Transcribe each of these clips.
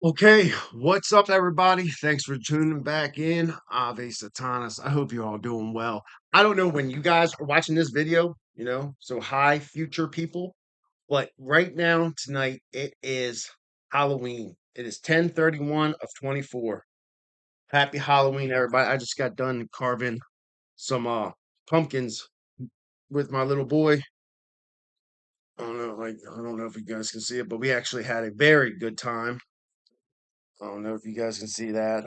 Okay, what's up, everybody? Thanks for tuning back in. Ave Satanas. I hope you're all doing well. I don't know when you guys are watching this video, so hi, future people. But right now, tonight, it is Halloween. It is 10/31 of 24. Happy Halloween, everybody. I just got done carving some pumpkins with my little boy. I don't know if you guys can see it, but we actually had a very good time. I don't know if you guys can see that.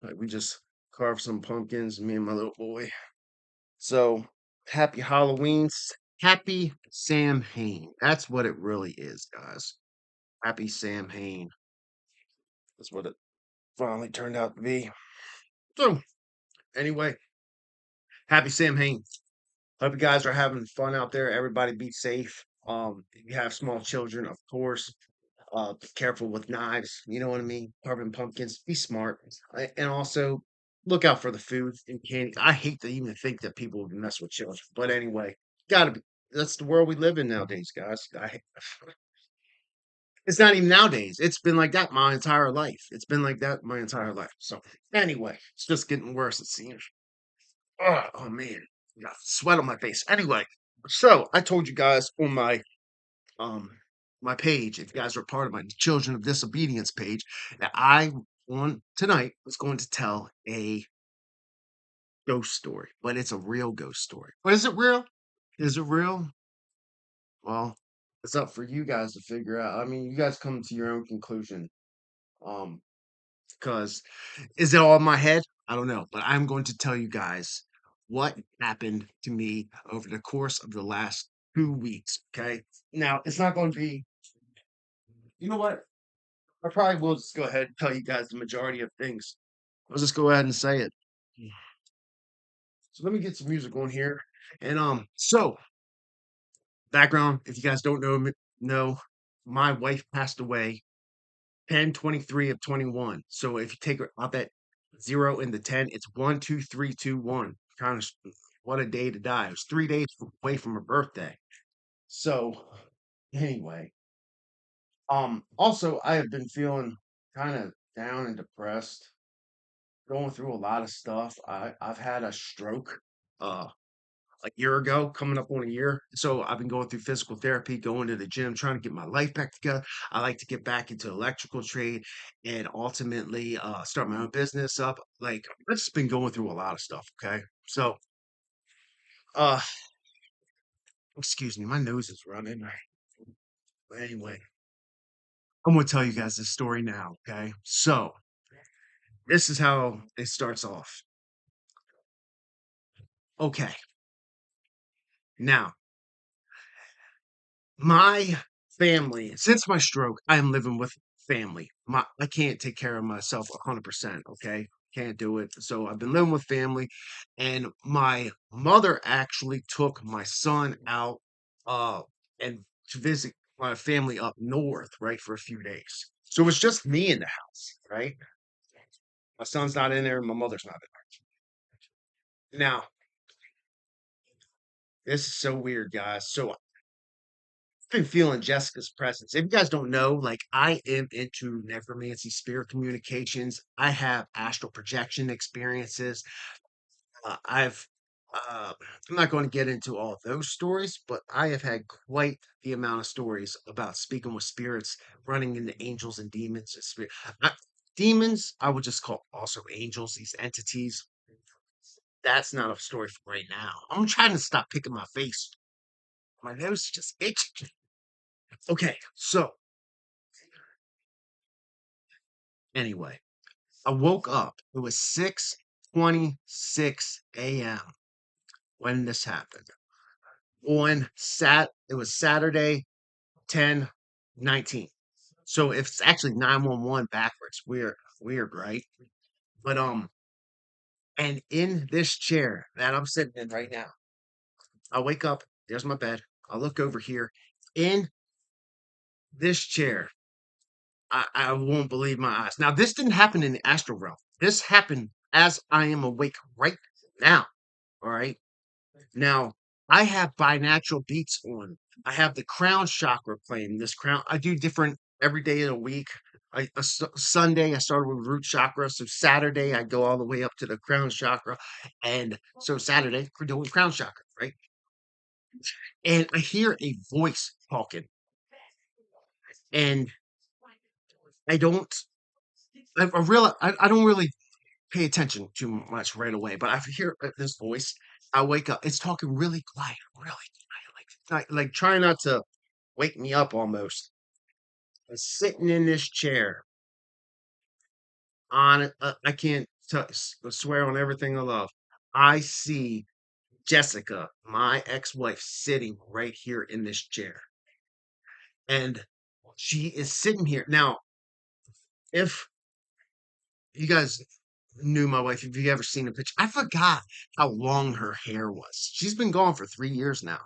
Like we just carved some pumpkins, me and my little boy. So happy Halloween. Happy Sam Hain. That's what it really is, guys. Happy Sam Hain. That's what it finally turned out to be. So anyway, happy Sam Hain. Hope you guys are having fun out there. Everybody be safe. If you have small children, of course, be careful with knives. You know what I mean? Carving pumpkins. Be smart, and also look out for the food and candy. I hate to even think that people would mess with children, but anyway, gotta be. That's the world we live in nowadays, guys. It's not even nowadays. It's been like that my entire life. It's been like that my entire life. So anyway, it's just getting worse. It seems. Oh man, got sweat on my face. Anyway, so I told you guys on um my page, if you guys are part of my Children of Disobedience page, that I on tonight was going to tell a ghost story, but it's a real ghost story. But is it real? Is it real? Well, it's up for you guys to figure out. I mean, you guys come to your own conclusion. Um, because is it all in my head? I don't know, but I'm going to tell you guys what happened to me over the course of the last 2 weeks. Okay. Now, it's not going to be, you know what? I probably will just go ahead and tell you guys the majority of things. I'll just go ahead and say it. So let me get some music on here. And so background, if you guys don't know, my wife passed away 10/23 of 21. So if you take her out that 0 and the 10, it's 1, 2, 3, 2, 1. Kind of what a day to die. It was 3 days away from her birthday. So anyway, also I have been feeling kind of down and depressed, going through a lot of stuff. I've had a stroke uh a year ago, coming up on a year. So I've been going through physical therapy, going to the gym, trying to get my life back together. I like to get back into electrical trade and ultimately start my own business up. Like I've just been going through a lot of stuff. Okay. So uh excuse me, my nose is running. But anyway, I'm gonna tell you guys this story now. Okay. So this is how it starts off. Okay. Now my family, since my stroke, I am living with family. I can't take care of myself 100%, okay? Can't do it. So I've been living with family, and my mother actually took my son out uh and to visit my family up north, right, for a few days. So it's just me in the house, right? My son's not in there, my mother's not in there. Now, this is so weird, guys. So been feeling Jessica's presence. If you guys don't know, like I am into necromancy, spirit communications. I have astral projection experiences. I've I'm not going to get into all of those stories, but I have had quite the amount of stories about speaking with spirits, running into angels and demons. And demons, I would just call also angels, these entities. That's not a story for right now. I'm trying to stop picking my face. My nose is just itching. Okay, so anyway, I woke up. It was 6:26 a.m. when this happened. It was Saturday 10/19. So it's actually 911 backwards. Weird, right? But and in this chair that I'm sitting in right now, I wake up, there's my bed. I look over here. In this chair, I won't believe my eyes. Now, this didn't happen in the astral realm. This happened as I am awake right now. All right. Now, I have binatural beats on. I have the crown chakra playing. This crown, I do different every day of the week. Sunday I started with root chakra, so Saturday I go all the way up to the crown chakra, and so Saturday we're doing crown chakra, right? And I hear a voice talking, and I don't, I don't really pay attention too much right away, but I hear this voice. I wake up. It's talking really quiet, really quiet, like trying not to wake me up almost. I'm sitting in this chair on it. I can't swear on everything I love. I see Jessica, my ex-wife, sitting right here in this chair, and she is sitting here now. If you guys knew my wife, if you ever seen a picture, I forgot how long her hair was. She's been gone for 3 years now.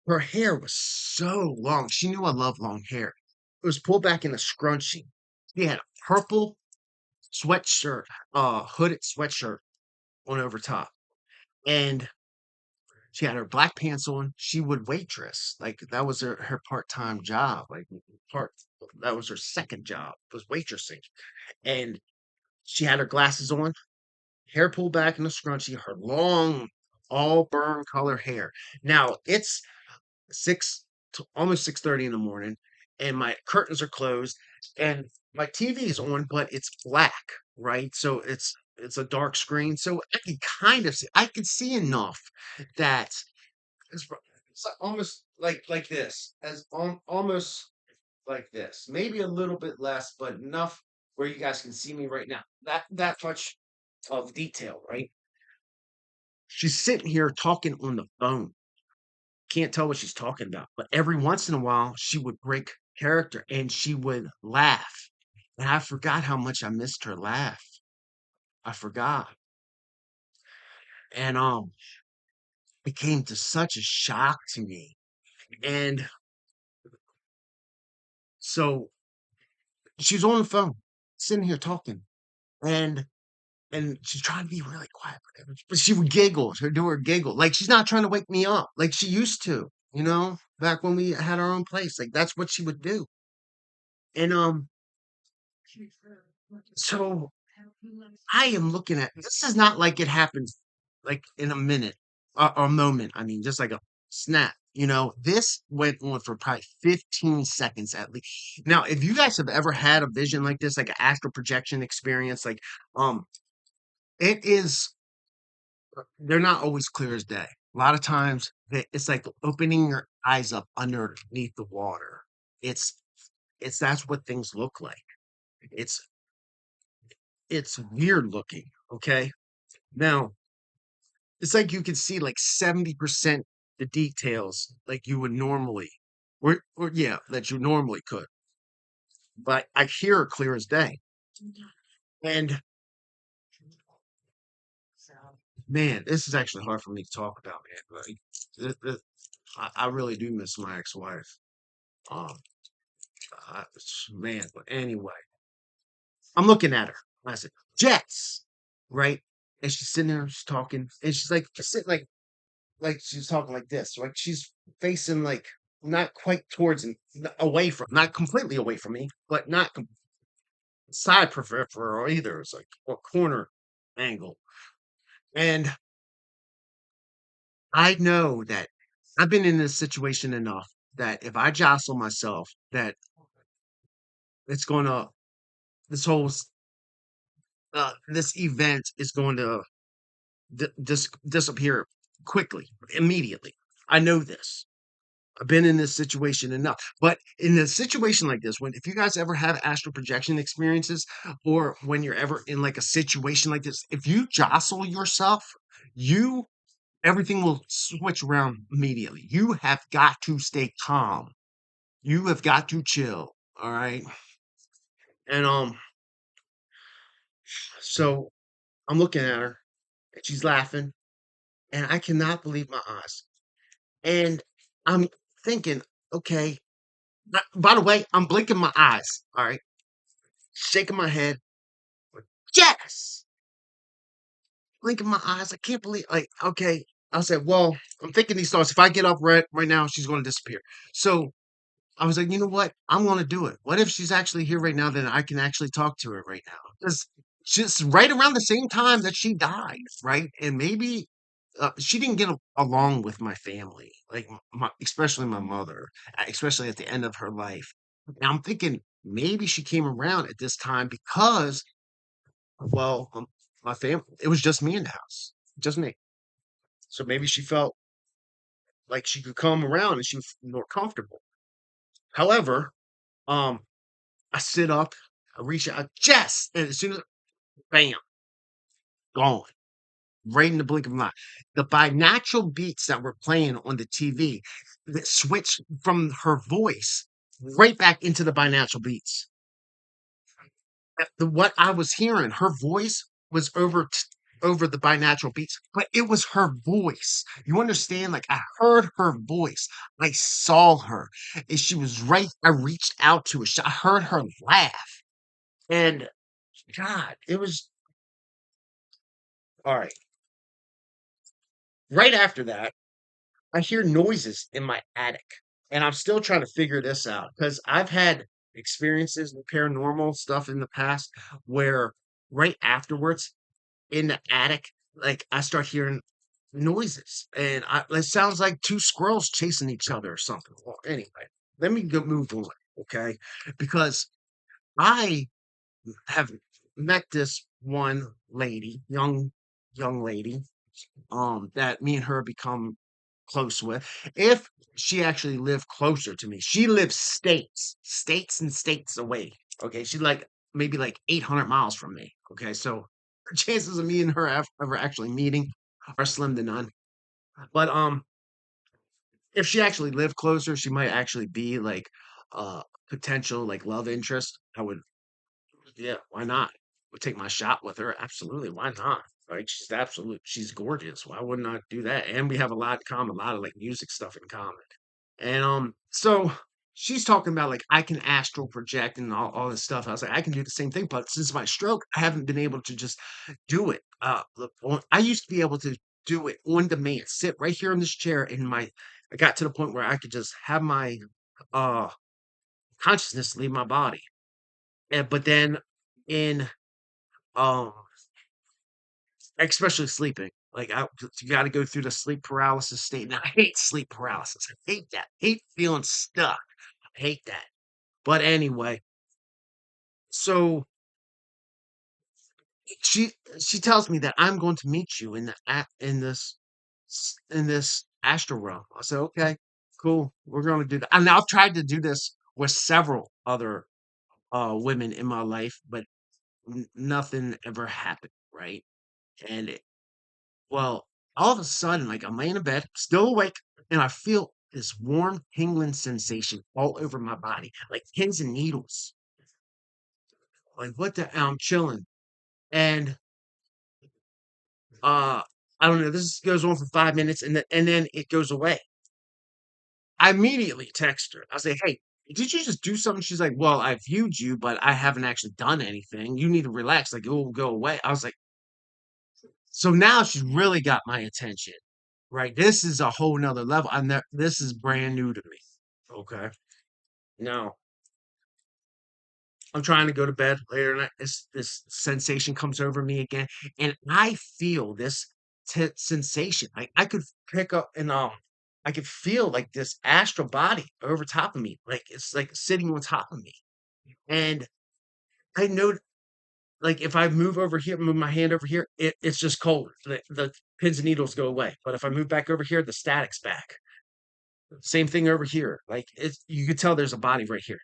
Her hair was so long. She knew I love long hair. It was pulled back in a scrunchie. She had a purple sweatshirt, hooded sweatshirt on over top. And she had her black pants on. She would waitress. Like that was her part-time job. Like part that was her second job was waitressing. And she had her glasses on, hair pulled back in a scrunchie, her long, all burn color hair. Now it's six almost 6:30 in the morning, and my curtains are closed, and my TV is on, but it's black, right? So it's a dark screen, so I can kind of see. I can see enough that it's, it's almost like this, as almost like this, maybe a little bit less, but enough where you guys can see me right now. That much of detail, right? She's sitting here talking on the phone. Can't tell what she's talking about, but every once in a while she would break character and she would laugh. And I forgot how much I missed her laugh. I forgot. And it came to such a shock to me. And so she's on the phone, sitting here talking. And and she's trying to be really quiet, but she would giggle. She'd do her giggle. Like she's not trying to wake me up like she used to, back when we had our own place. Like that's what she would do. And so I am looking at this is not like it happens like in a minute or a moment. I mean, just like a snap. This went on for probably 15 seconds at least. Now, if you guys have ever had a vision like this, like an astral projection experience, like um, it is they're not always clear as day. A lot of times it's like opening your eyes up underneath the water. It's it's that's what things look like. It's it's weird looking. Okay. Now it's like you can see like 70% the details like you would normally, or yeah, that you normally could. But I hear it clear as day. And man, this is actually hard for me to talk about, man. Like, I really do miss my ex-wife. Um, man, but anyway, I'm looking at her. I said, Jess, right? And she's sitting there, she's talking, and she's like, sitting like she's talking like this, like she's facing like not quite towards and away from, not completely away from me, but not side peripheral either. It's like a corner angle, and I know that I've been in this situation enough that if I jostle myself, that it's going to this whole this event is going to disappear quickly, immediately. I know this. I've been in this situation enough. But in a situation like this, when if you guys ever have astral projection experiences, or when you're ever in like a situation like this, if you jostle yourself, you everything will switch around immediately. You have got to stay calm. You have got to chill. All right. And so I'm looking at her and she's laughing, and I cannot believe my eyes. And I'm thinking, okay. By the way, I'm blinking my eyes. All right, shaking my head. Yes, blinking my eyes. I can't believe. Like, okay. I said, well, I'm thinking these thoughts. If I get up right now, she's going to disappear. So I was like, you know what? I'm gonna do it. What if she's actually here right now? Then I can actually talk to her right now. Because just right around the same time that she died, right? And maybe she didn't get along with my family, like especially my mother, especially at the end of her life. Now I'm thinking maybe she came around at this time because, well, my family, it was just me in the house, just me. So maybe she felt like she could come around and she was more comfortable. However, um, I sit up, I reach out, Jess, and as soon as bam, gone. Right in the blink of an eye. The binatural beats that were playing on the TV that switched from her voice right back into the binatural beats. What I was hearing, her voice was over the binatural beats, but it was her voice. You understand? Like I heard her voice. I saw her. And she was right. I reached out to her. I heard her laugh. And God, it was all right. Right after that, I hear noises in my attic, and I'm still trying to figure this out because I've had experiences with paranormal stuff in the past where right afterwards in the attic, like I start hearing noises, and it sounds like two squirrels chasing each other or something. Well, anyway, let me go move on, okay? Because I have met this one lady, young lady, that me and her become close with. If she actually lived closer to me, she lives states and states away. Okay, she's like maybe like 800 miles from me. Okay, so the chances of me and her ever actually meeting are slim to none. But if she actually lived closer, she might actually be like potential like love interest. I would, yeah, why not? Would take my shot with her. Absolutely, why not? Right? She's gorgeous. Why wouldn't I do that? And we have a lot in common, a lot of like music stuff in common. And so she's talking about like I can astral project and all this stuff. I was like, I can do the same thing, but since my stroke, I haven't been able to just do it. I used to be able to do it on demand, sit right here in this chair, and my I got to the point where I could just have my uh consciousness leave my body. And but then in um especially sleeping. Like you got to go through the sleep paralysis state. And I hate sleep paralysis. I hate that. Hate feeling stuck. I hate that. But anyway, so she she tells me that I'm going to meet you in the in this astral realm. I said, okay, cool. We're going to do that. And I've tried to do this with several other women in my life, but nothing ever happened, right? And well, all of a sudden, like I'm laying in bed, still awake, and I feel this warm, tingling sensation all over my body, like pins and needles. Like what the? And I'm chilling, and uh, I don't know. This goes on for 5 minutes, and then it goes away. I immediately text her. I say, "Hey, did you just do something?" She's like, "Well, I viewed you, but I haven't actually done anything. You need to relax. Like it will go away." I was like, so now she's really got my attention, right? This is a whole nother level. This is brand new to me. Okay. Now I'm trying to go to bed later night. This sensation comes over me again, and I feel this sensation. I could pick up and I could feel like this astral body over top of me, like it's like sitting on top of me. And I know, like if I move over here, move my hand over here, it's just cold. The pins and needles go away. But if I move back over here, the static's back. Same thing over here. Like it's you could tell there's a body right here.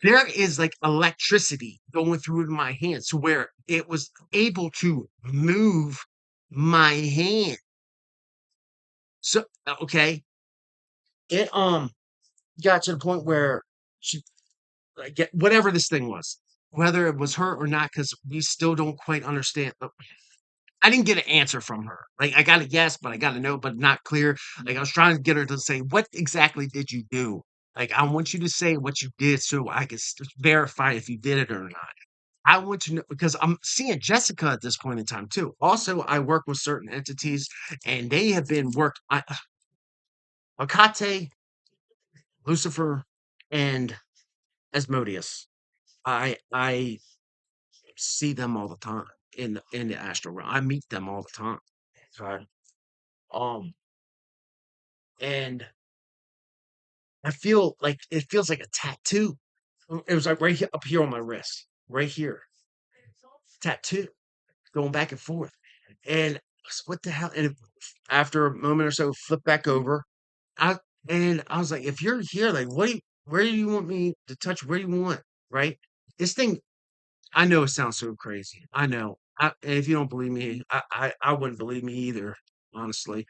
There is like electricity going through my hands to where it was able to move my hand. So okay, it got to the point where she like whatever this thing was, whether it was her or not, because we still don't quite understand. I didn't get an answer from her. Like I got a yes, but I got a no, but not clear. Like I was trying to get her to say, "What exactly did you do?" Like I want you to say what you did so I can verify if you did it or not. I want to know because I'm seeing Jessica at this point in time too. Also, I work with certain entities, and they have been worked. Akate, Lucifer and Asmodeus. I see them all the time in the astral realm. I meet them all the time. Okay. Um, and I feel like it feels like a tattoo. It was like right here, up here on my wrist, right here, tattoo, going back and forth. And what the hell? And after a moment or so, flip back over. I and I was like, if you're here, like, where do you want me to touch? Where do you want? Right? This thing, I know it sounds so crazy. I know. And if you don't believe me, I wouldn't believe me either, honestly.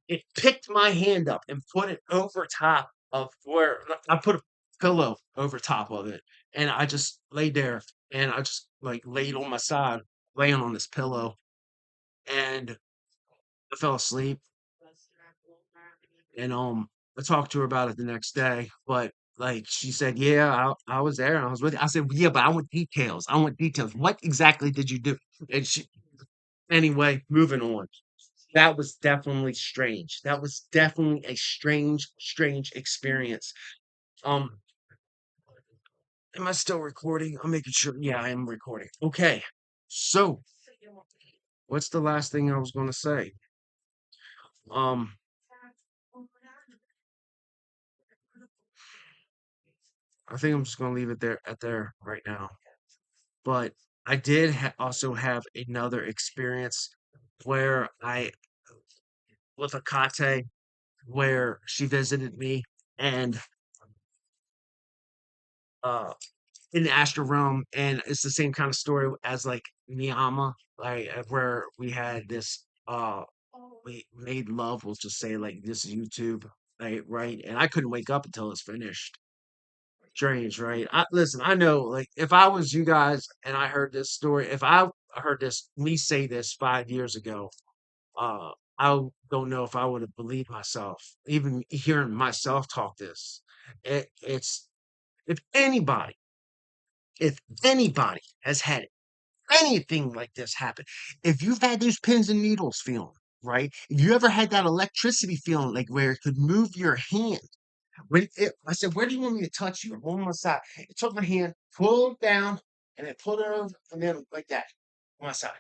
It picked my hand up and put it over top of where I put a pillow over top of it, and I just laid there, and I just, like, laid on my side, laying on this pillow, and I fell asleep, and, I talked to her about it the next day, but, like, she said, "Yeah, I was there, and I was with you." I said, "Yeah, but I want details. I want details. What exactly did you do?" And she anyway, moving on. That was definitely strange. That was definitely a strange, strange experience. Um, am I still recording? I'm making sure. Yeah, I am recording. Okay. So, what's the last thing I was going to say? Um, I think I'm just going to leave it there at there right now. But I did also have another experience where I with a kate where she visited me and uh in the astral realm, and it's the same kind of story as like Miyama, like where we had this we made love, we'll just say like this YouTube, right? And I couldn't wake up until it's finished. Strange, right? Listen, I know like if I was you guys and I heard this story, if I heard this me say this 5 years ago, uh I don't know if I would have believed myself, even hearing myself talk this. It's if anybody if anybody has had anything like this happen, if you've had those pins and needles feeling, right? If you ever had that electricity feeling, like where it could move your hand, I said, "Where do you want me to touch you?" On my side. It took my hand, pulled down, and then pulled it over, and then like that on my side.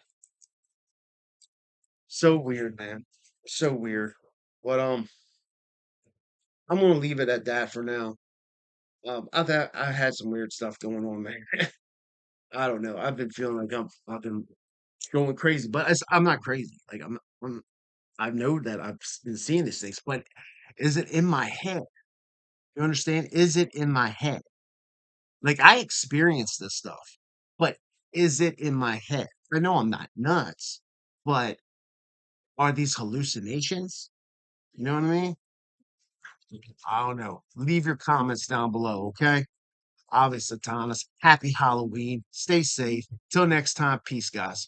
So weird, man. So weird. But I'm gonna leave it at that for now. I had some weird stuff going on, man. I don't know. I've been feeling like I've been going crazy, but I'm not crazy. Like I know that been seeing these things, but is it in my head? You understand? Is it in my head? Like I experience this stuff, but is it in my head? I know I'm not nuts, but are these hallucinations? You know what I mean? I don't know. Leave your comments down below, okay? Obviously, Thomas, happy Halloween. Stay safe. Till next time, peace, guys.